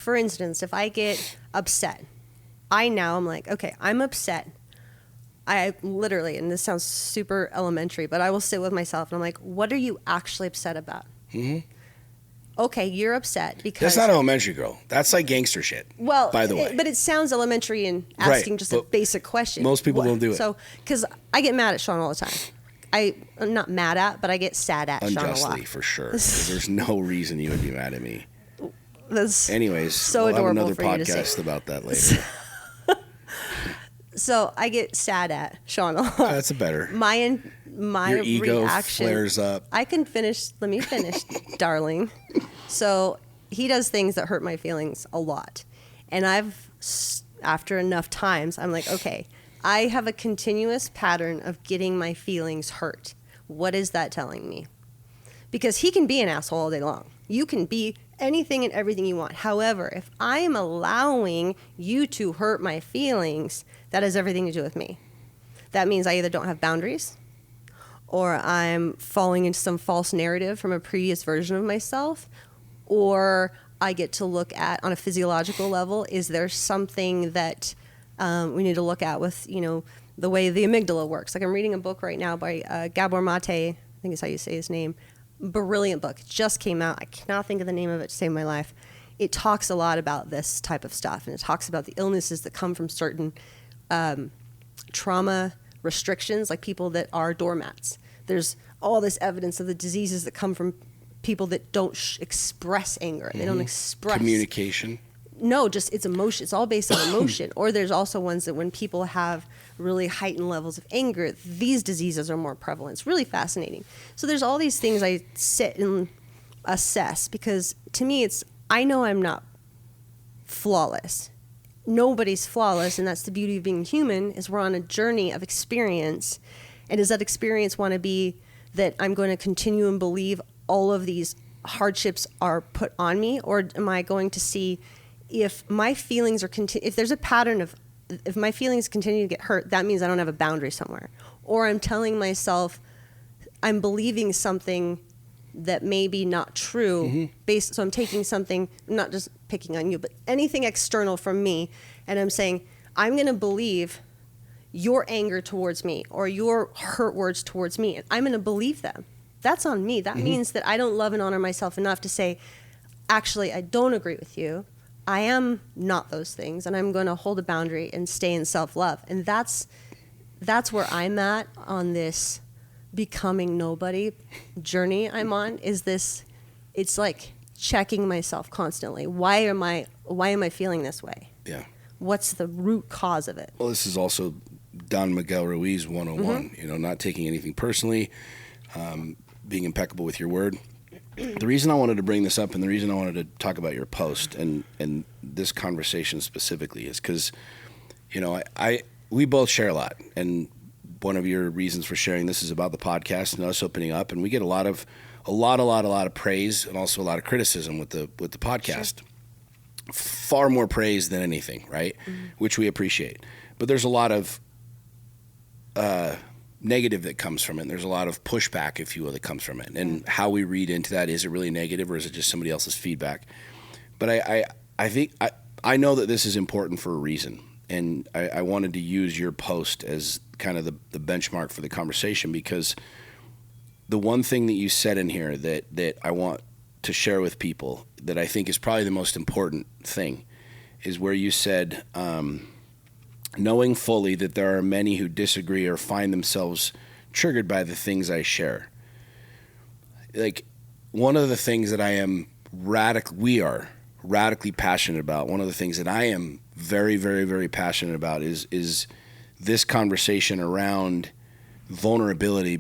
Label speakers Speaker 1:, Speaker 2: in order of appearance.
Speaker 1: for instance, if I get upset, I'm like, okay, I'm upset. I literally, and this sounds super elementary, but I will sit with myself and I'm like, what are you actually upset about? Mm-hmm. Okay, you're upset because...
Speaker 2: That's not elementary, girl. That's like gangster shit,
Speaker 1: well,
Speaker 2: by the way.
Speaker 1: But it sounds elementary in asking just a basic question.
Speaker 2: Most people don't do it.
Speaker 1: So, because I get mad at Sean all the time. I'm not mad at, but I get sad at Sean a lot.
Speaker 2: Unjustly, for sure. There's no reason you would be mad at me.
Speaker 1: That's
Speaker 2: Anyways,
Speaker 1: so
Speaker 2: we'll have
Speaker 1: adorable
Speaker 2: another
Speaker 1: for you to say.
Speaker 2: podcast about that later.
Speaker 1: So I get sad at Sean a lot.
Speaker 2: That's a better.
Speaker 1: My
Speaker 2: Your ego
Speaker 1: reaction
Speaker 2: flares up.
Speaker 1: I can finish. Let me finish, darling. So he does things that hurt my feelings a lot, and after enough times, I'm like, okay, I have a continuous pattern of getting my feelings hurt. What is that telling me? Because he can be an asshole all day long. You can be anything and everything you want. However, if I am allowing you to hurt my feelings, that has everything to do with me. That means I either don't have boundaries, or I'm falling into some false narrative from a previous version of myself, or I get to look at, on a physiological level, is there something that we need to look at with, the way the amygdala works. Like I'm reading a book right now by Gabor Mate, I think is how you say his name. Brilliant book. It just came out. I cannot think of the name of it to save my life. It talks a lot about this type of stuff, and it talks about the illnesses that come from certain trauma restrictions, like people that are doormats. There's all this evidence of the diseases that come from people that don't express anger. They don't express
Speaker 2: communication.
Speaker 1: No, just it's emotion. It's all based on emotion. Or there's also ones that when people have really heightened levels of anger, these diseases are more prevalent. It's really fascinating. So there's all these things I sit and assess, because to me I know I'm not flawless. Nobody's flawless, and that's the beauty of being human, is we're on a journey of experience. And does that experience want to be that I'm going to continue and believe all of these hardships are put on me, or am I going to see if my feelings are if there's a pattern of, if my feelings continue to get hurt, that means I don't have a boundary somewhere, or I'm telling myself I'm believing something that may be not true so I'm taking something, not just picking on you, but anything external from me, and I'm saying I'm going to believe your anger towards me or your hurt words towards me, and I'm going to believe them. That's on me. That means that I don't love and honor myself enough to say, actually, I don't agree with you. I am not those things, and I'm going to hold a boundary and stay in self-love. And that's where I'm at on this becoming nobody journey I'm on, is this, it's like checking myself constantly. Why am I feeling this way?
Speaker 2: Yeah.
Speaker 1: What's the root cause of it?
Speaker 2: Well, this is also Don Miguel Ruiz 101, not taking anything personally, being impeccable with your word. The reason I wanted to bring this up, and the reason I wanted to talk about your post and this conversation specifically, is because, we both share a lot, and one of your reasons for sharing this is about the podcast and us opening up, and we get a lot of praise and also a lot of criticism with the podcast. Sure. Far more praise than anything, right? Which we appreciate, but there's a lot of negative that comes from it. And there's a lot of pushback, if you will, that comes from it. And how we read into that, is it really negative or is it just somebody else's feedback? But I think I know that this is important for a reason. And I wanted to use your post as kind of the benchmark for the conversation, because the one thing that you said in here that I want to share with people that I think is probably the most important thing is where you said, knowing fully that there are many who disagree or find themselves triggered by the things I share. Like, one of the things that we are radically passionate about, one of the things that I am very, very, very passionate about is this conversation around vulnerability.